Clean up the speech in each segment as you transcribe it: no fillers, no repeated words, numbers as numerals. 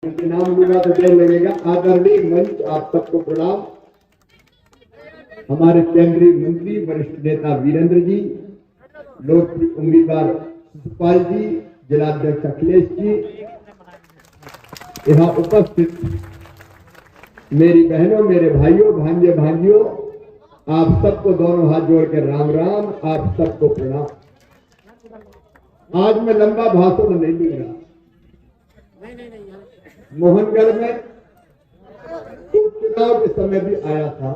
नाम लूंगा तो देर लगेगा। आदरणीय मंच, आप सबको प्रणाम। हमारे केंद्रीय मंत्री वरिष्ठ नेता वीरेंद्र जी, लोकप्रिय उम्मीदवार सुखपाल जी, जिलाध्यक्ष अखिलेश जी, यहाँ उपस्थित मेरी बहनों, मेरे भाइयों, भांजे भांजियों, आप सबको दोनों हाथ जोड़कर राम राम, आप सबको प्रणाम। आज मैं लंबा भाषण नहीं दूंगा। मोहनगढ़ में उपचुनाव के समय भी आया था।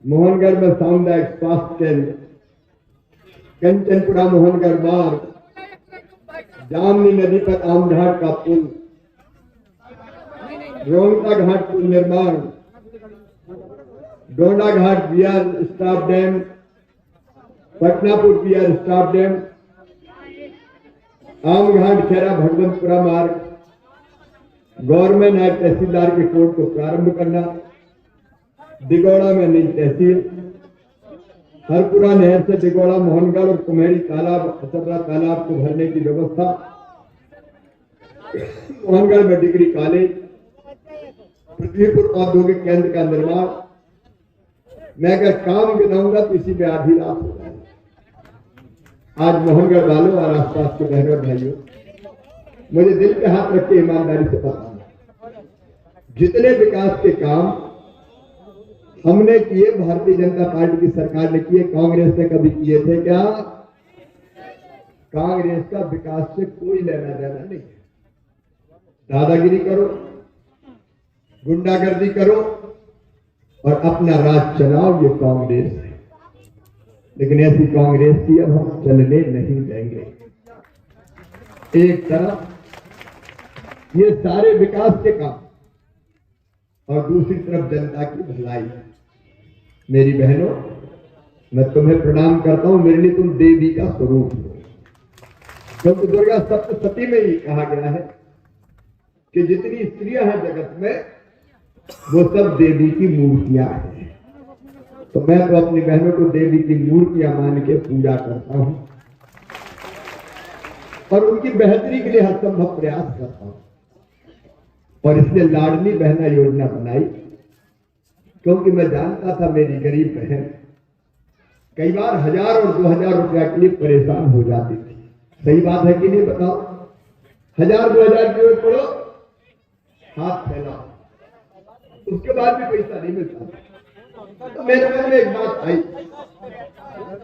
मोहनगढ़ में सामुदायिक स्वास्थ्य केंद्र, कंचनपुरा मोहनगढ़ मार्ग, जामनी नदी पर आमघाट का पुल, रोहता घाट पुल निर्माण, Donda Ghat BR stop dam, Patnapur BR stop dam, Amghat Khera Bhagwantpura मार्ग, गवर्नमेंट नायब तहसीलदार के कोर्ट को प्रारंभ करना, दिगोड़ा में नई तहसील, हरपुरा नहर से दिगोड़ा, मोहनगढ़ और कुम्हेरी तालाब, असर्रा तालाब को भरने की व्यवस्था, मोहनगढ़ में डिग्री कॉलेज, पृथ्वीपुर औद्योगिक केंद्र का निर्माण। मैं अगर काम गिनाऊंगा तो इसी में आधी रात हो जाएगी। आज मोहनगढ़ वालों और आसपास के बहनों और भाइयों, मुझे दिल पे हाथ रख के ईमानदारी से बताना, जितने विकास के काम हमने किए, भारतीय जनता पार्टी की सरकार ने किए, कांग्रेस ने कभी किए थे क्या? कांग्रेस का विकास से कोई लेना देना नहीं है। दादागिरी करो, गुंडागर्दी करो और अपना राज चलाओ, ये कांग्रेस है। लेकिन ऐसी कांग्रेस की अब हम चलने नहीं देंगे। एक तरफ ये सारे विकास के काम और दूसरी तरफ जनता की भलाई। मेरी बहनों, मैं तुम्हें प्रणाम करता हूं। मेरे लिए तुम देवी का स्वरूप हो, क्योंकि दुर्गा सप्तशती में ही कहा गया है कि जितनी स्त्रियां हैं जगत में, वो सब देवी की मूर्तियां हैं। तो मैं तो अपनी बहनों को देवी की मूर्तियां मान के पूजा करता हूं और उनकी बेहतरी के लिए हर संभव प्रयास करता हूं। और इसलिए लाडली बहना योजना बनाई, क्योंकि मैं जानता था मेरी गरीब बहन कई बार 1000 और 2000 रुपया के लिए परेशान हो जाती थी। सही बात है कि नहीं, बताओ? 1000-2000 की ओर पड़ो, हाथ फैलाओ, उसके बाद भी पैसा नहीं मिलता। तो मेरे मन में एक बात आई,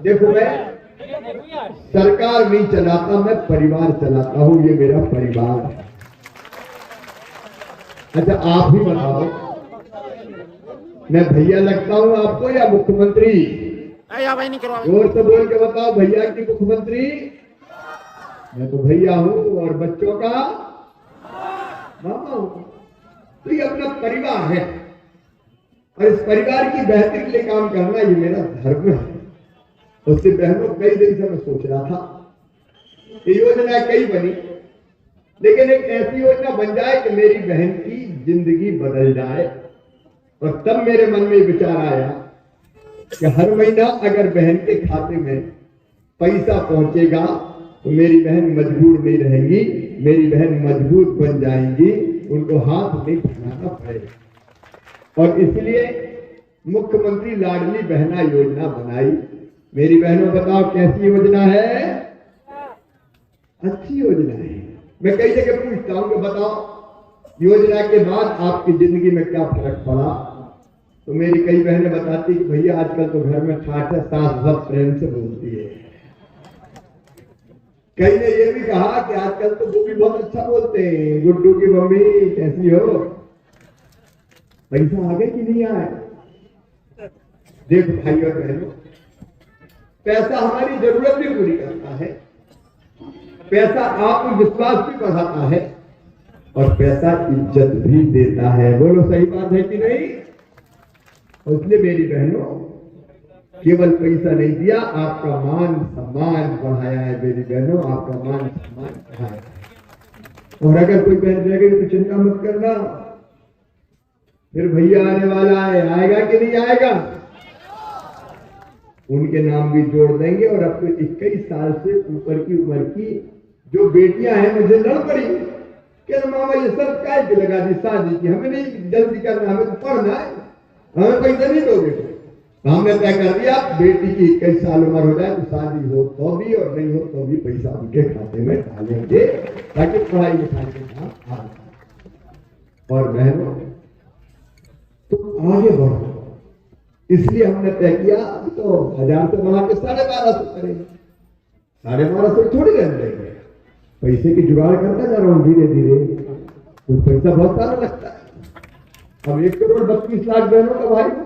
देखो मैं सरकार नहीं चलाता, मैं परिवार चलाता हूं, ये मेरा परिवार है। अच्छा, आप ही बताओ, मैं भैया लगता हूं आपको या मुख्यमंत्री? जोर से बोल के बताओ, भैया की मुख्यमंत्री? मैं तो भैया हूं और बच्चों का मामा हूं। तो ये अपना परिवार है और इस परिवार की बेहतरी के लिए काम करना ये मेरा धर्म है। उससे बहनों, कई दिन से मैं सोच रहा था, ये योजना कई बनी, लेकिन एक ऐसी योजना बन जाए कि मेरी बहन की जिंदगी बदल जाए। और तब मेरे मन में विचार आया कि हर महीना अगर बहन के खाते में पैसा पहुंचेगा तो मेरी बहन मजबूर नहीं रहेंगी, मेरी बहन मजबूत बन जाएंगी, उनको हाथ नहीं फैलाना पड़ेगा। और इसलिए मुख्यमंत्री लाडली बहना योजना बनाई। मेरी बहनों, बताओ कैसी योजना है? अच्छी योजना है। मैं कई जगह पूछता हूं कि बताओ योजना के बाद आपकी जिंदगी में क्या फर्क पड़ा? तो मेरी कई बहनें बताती कि भैया आजकल तो घर में ठाठ है, सास बहुत प्रेम से बोलती है। कई ने ये भी कहा कि आजकल तो वो भी बहुत अच्छा बोलते हैं, गुड्डू की मम्मी कैसी हो? पैसा आगे कि नहीं आए? देखो भाई और बहनों, पैसा हमारी जरूरत भी पूरी करता है, पैसा आत्मविश्वास भी बढ़ाता है और पैसा इज्जत भी देता है। बोलो सही बात है कि नहीं? और इसलिए मेरी बहनों, केवल पैसा नहीं दिया, आपका मान सम्मान बढ़ाया है। मेरी बहनों, आपका मान सम्मान बढ़ाया है। और अगर कोई बहन रह गई तो चिंता मत करना, फिर भैया आने वाला है, आएगा कि नहीं आएगा? उनके नाम भी जोड़ देंगे। और अब तो 21 साल से ऊपर की उम्र की जो बेटियां हैं मुझे लड़ पड़ी, क्या मामा ये सब काय के लगा दी शादी की, हमें नहीं जल्दी करना, हमें तो पढ़ना है, हमें पैसा नहीं दोगे। तो हमने तय कर दिया बेटी की 21 साल उम्र हो जाए तो शादी हो तो भी और नहीं हो तो भी पैसा उनके खाते में डालेंगे ताकि पढ़ाई लिखाई के काम आ। और बहनों तो आगे बढ़ो, इसलिए हमने तय किया तो 1000 से बढ़ा के 1250 करेंगे। 1250 थोड़ी रह देंगे, पैसे की जुगाड़ करता जा रहा हूँ धीरे धीरे, तो पैसा बहुत सारा लगता है। अब 1 करोड़ 32 लाख बहनों का भाई होगा,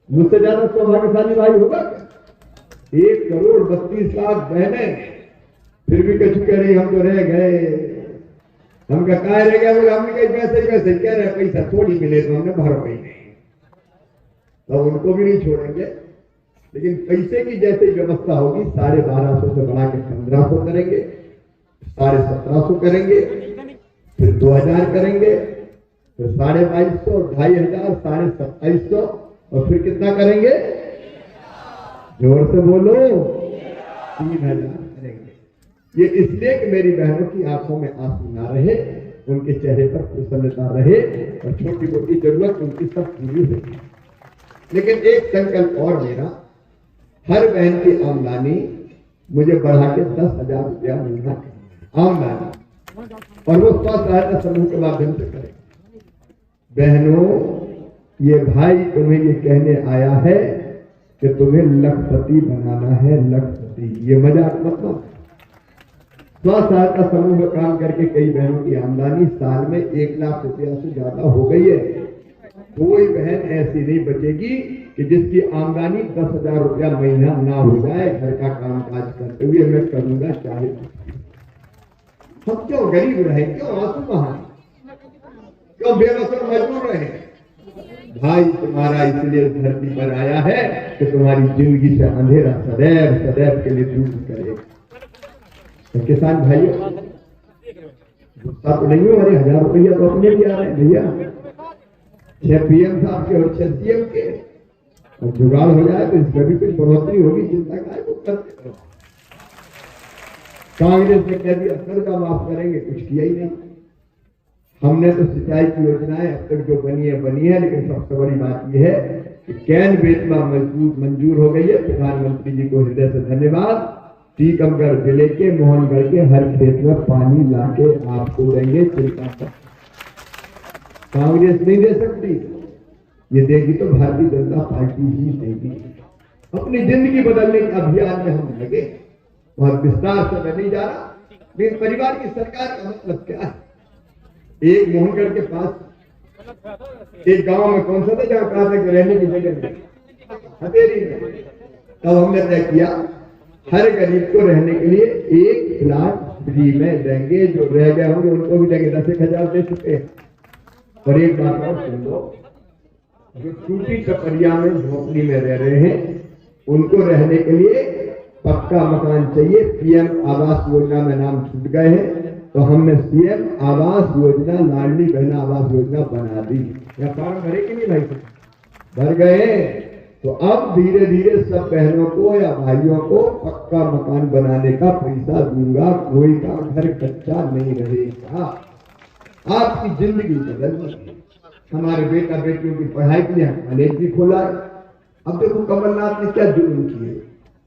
मुझसे ज्यादा सौभाग्यशाली भाई होगा क्या? 1 करोड़ 32 लाख बहनें, फिर भी कछु कह रही हम तो रह गए, हम कहा रह गया, बोले हमने कहीं पैसे कह रहे पैसा थोड़ी मिले तो हमने भर पाई नहीं, तो उनको भी नहीं छोड़ेंगे। लेकिन पैसे की जैसे व्यवस्था होगी 1250 से बढ़ा के 1500 करेंगे, 1750 करेंगे, फिर 2000 करेंगे, फिर 2250, 2500, 2750 और फिर कितना करेंगे? जोर से बोलो, 3000 करेंगे। ये इसलिए कि मेरी बहनों की आंखों में आंसू ना रहे, उनके चेहरे पर प्रसन्नता रहे और छोटी मोटी जरूरत उनकी सब पूरी हो। लेकिन एक संकल्प और मेरा, हर बहन की आमदनी मुझे बढ़ा के 10,000 रुपया मिलना आमदनी, और वो स्वयं सहायता समूह के माध्यम से करें। बहनों, ये भाई तुम्हें ये कहने आया है कि तुम्हें लखपति बनाना है, लखपति। ये मजाक मत लो। स्व सहायता समूह में काम करके कई बहनों की आमदनी साल में 1 लाख रुपया से ज्यादा हो गई है। कोई बहन ऐसी नहीं बचेगी कि जिसकी आमदनी 10,000 रुपया महीना ना हो जाए। घर का काम काज करते हुए मैं करूंगा चाहे। हम क्यों गरीब रहे, क्यों आंसू बहाए, क्यों बेबस और मजबूर रहे? भाई तुम्हारा इसलिए धरती पर आया है कि तुम्हारी जिंदगी से अंधेरा सदैव सदैव के लिए दूर करेगा। तो किसान भाइयों, गुस्सा तो नहीं हो, अरे 1000 रुपया तो अपने भी आ रहे हैं भैया, 6 PM साहब के और 6 CM के, और जुगाड़ हो जाए तो इसमें भी कुछ बढ़ोतरी होगी, चिंता का है वो करते रहो। कांग्रेस ने कह दिया कर्जा माफ करेंगे, कुछ किया ही नहीं। हमने तो सिंचाई की योजनाएं अब तक जो बनी है, लेकिन सबसे बड़ी बात यह है कि कैन बेचना मंजूर हो गई है। प्रधानमंत्री जी को हृदय से धन्यवाद। टीकमगढ़ जिले के मोहनगढ़ के हर खेत में पानी लाके आपको देंगे, चिंता कर। कांग्रेस नहीं दे सकती, ये देगी तो भारतीय जनता पार्टी ही देगी। अपनी जिंदगी बदलने के अभियान में हम लगे। बहुत विस्तार से मैं नहीं जा रहा, लेकिन परिवार की सरकार का मतलब क्या है? एक मोहनगढ़ के पास एक गांव में कौन सा था जहां कहा था कि रहने की जगह नहीं, हथेली में। तब हमने तय किया हर गरीब को रहने के लिए 1 प्लाट फ्री में देंगे। जो रह गए होंगे उनको भी देंगे, 10,000 दे चुके हैं। और एक बात और सुन लो, जो टूटी टपरिया में झोपड़ी में रह रहे हैं उनको रहने के लिए पक्का मकान चाहिए। PM आवास योजना में नाम छूट गए हैं, तो हमने CM आवास योजना, लाडली बहन आवास योजना बना दी। या फॉर्म भरे कि नहीं भाई? भर गए। तो अब धीरे धीरे सब बहनों को या भाइयों को पक्का मकान बनाने का पैसा दूंगा, कोई का घर कच्चा नहीं रहेगा। आपकी जिंदगी बदल जाएगी। हमारे बेटा बेटियों की पढ़ाई के लिए कॉलेज भी खोला है। अब देखो कमलनाथ ने क्या जुल्म किए,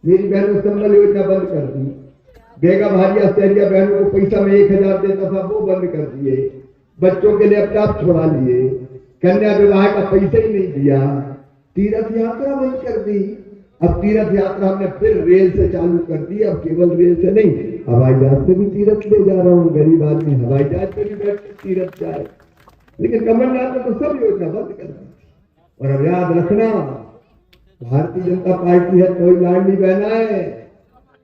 मेरी बहनों संबल योजना बंद कर दी। बेगा भारिया सहरिया बहनों को पैसा में 1000 देता था, वो बंद कर दिए। बच्चों के लैपटॉप छोड़ा लिए, कन्या विवाह का पैसा ही नहीं दिया। तीर्थ यात्रा बंद कर दी। अब तीर्थ यात्रा हमने फिर रेल से चालू कर दी। अब केवल रेल से नहीं, हवाई जहाज से भी तीर्थ ले जा रहा हूँ। गरीब आदमी हवाई जहाज से भी बैठ के तीर्थ जाए। लेकिन कमलनाथ ने तो सब योजना बंद कर दी। और अब याद रखना, भारतीय जनता पार्टी है तो लाडली बहना है।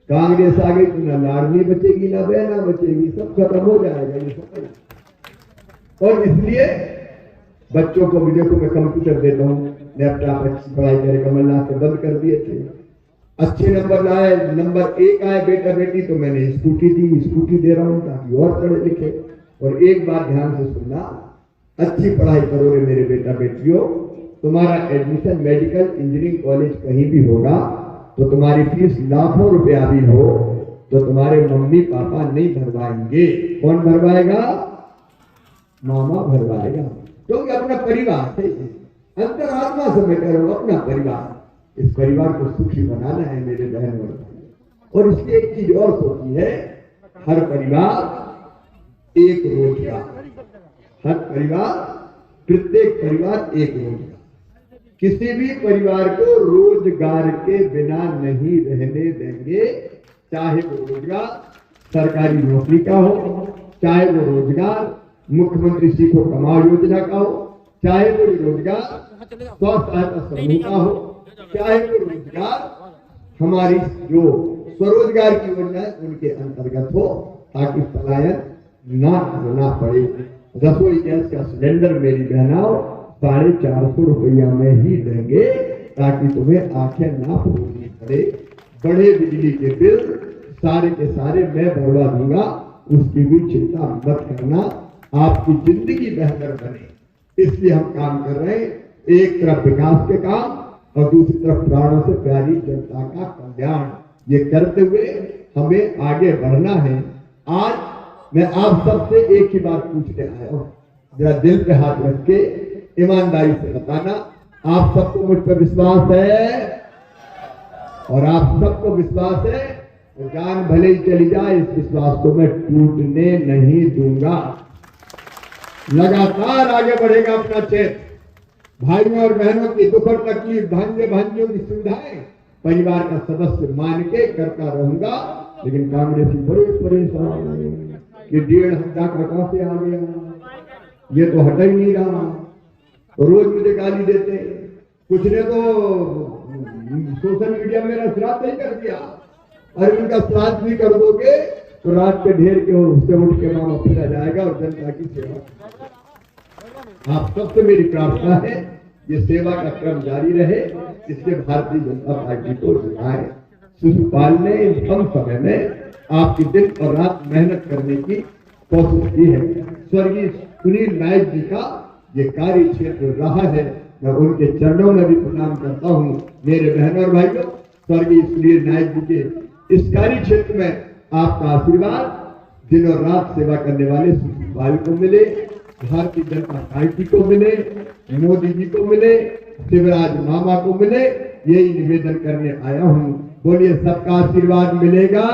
कांग्रेस आ गई तो ना लाडली बचेगी ना बहना बचेगी, सब खत्म हो जाएगा ये सब। और इसलिए बच्चों को भी देखो, मैं कंप्यूटर देता हूँ, लैपटॉप अच्छी पढ़ाई करे। कमलनाथ ने बंद कर दिए थे। अच्छे नंबर लाए, नंबर 1 आए बेटा बेटी, तो मैंने स्कूटी दी, स्कूटी दे रहा हूँ ताकि और पढ़े लिखे। और एक बात ध्यान से सुनना, अच्छी पढ़ाई करोगे मेरे बेटा बेटियों, तुम्हारा एडमिशन मेडिकल इंजीनियरिंग कॉलेज कहीं भी होगा तो तुम्हारी फीस लाखों रुपया भी हो तो तुम्हारे मम्मी पापा नहीं भरवाएंगे। कौन भरवाएगा? मामा भरवाएगा, क्योंकि अपना परिवार है, अंतरात्मा से मैं कह रहा हूं अपना परिवार। इस परिवार को सुखी बनाना है मेरे बहन और भाई। और इसकी एक चीज और सोची है, हर परिवार एक रोजगार, हर परिवार, प्रत्येक परिवार एक रोजगार। किसी भी परिवार को रोजगार के बिना नहीं रहने देंगे, चाहे वो रोजगार सरकारी नौकरी का हो, चाहे वो रोजगार मुख्यमंत्री सीखो कमाओ योजना का हो, चाहे वो रोजगार स्वास्थ्य सहायता समूह का हो, चाहे वो रोजगार हमारी जो स्वरोजगार की योजना है उनके अंतर्गत हो, ताकि पलायन ना करना पड़े। रसोई गैस का सिलेंडर मेरी बहनाओं 450 रुपया में ही देंगे, ताकि तुम्हें आंखें ना फूटनी पड़े। बड़े बिजली के बिल सारे के सारे मैं भरवा दूंगा, उसकी भी चिंता मत करना। आपकी जिंदगी बेहतर बने इसलिए हम काम कर रहे हैं। एक तरफ विकास के काम और दूसरी तरफ प्राणों से प्यारी जनता का कल्याण, ये करते हुए हमें आगे बढ़ना है। आज मैं आप सबसे एक ही बात पूछने आया हूं, जरा दिल पे हाथ रख के ईमानदारी से बताना, आप सबको मुझ पर विश्वास है? और आप सबको विश्वास है तो जान भले ही चली जाए, इस विश्वास को मैं टूटने नहीं दूंगा। लगातार आगे बढ़ेगा अपना क्षेत्र। भाइयों और बहनों की दुख और तकलीफ, भांजे भांजियों की सुविधाएं परिवार का सदस्य मान के करता रहूंगा। लेकिन कांग्रेसी बड़े परेशान कि 1.5 लाख कहां से आ गया, ये तो हट ही नहीं रहा, रोज मुझे गाली देते। कुछ ने तो सोशल मीडिया में मेरा श्राद्ध नहीं कर दिया, और इनका श्राद्ध भी कर दोगे तो रात के ढेर के उससे उठ के मामा फिरा जाएगा और जनता की सेवा। आप सबसे मेरी प्रार्थना है ये सेवा का क्रम जारी रहे, इससे भारतीय जनता पार्टी को जिताए। शिशुपाल ने इस कम समय में आपकी दिन और रात मेहनत करने की कोशिश की है। स्वर्गीय सुनील नायक जी का ये कार्य क्षेत्र रहा है, मैं उनके चरणों में भी प्रणाम करता हूँ। मेरे बहनों और भाइयों, स्वर्गीय सुनील नायक जी के इस कार्य क्षेत्र में आपका आशीर्वाद दिन और रात सेवा करने वाले शिशुपाल को मिले, भारतीय जनता पार्टी को मिले, मोदी जी को मिले, शिवराज मामा को मिले, यही निवेदन करने आया हूँ। बोलिए सबका आशीर्वाद मिलेगा,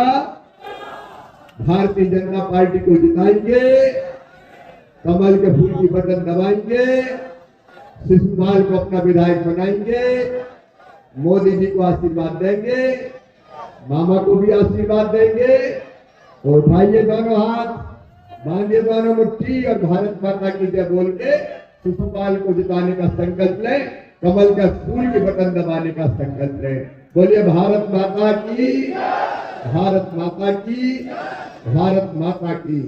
भारतीय जनता पार्टी को जिताएंगे, कमल के फूल की बटन दबाएंगे, शिशुपाल को अपना विधायक बनाएंगे, मोदी जी को आशीर्वाद देंगे, मामा को भी आशीर्वाद देंगे। और उठाइए दोनों हाथ, बांधिए दोनों मुट्ठी और भारत माता की जय बोल के शिशुपाल को जिताने का संकल्प लें, कमल का फूल के बटन दबाने का संकल्प लें। बोलिए भारत माता की, भारत माता की, भारत माता की।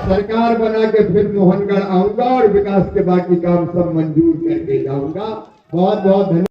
सरकार बना के फिर मोहनगढ़ आऊंगा और विकास के बाकी काम सब मंजूर करके जाऊंगा। बहुत बहुत धन्यवाद।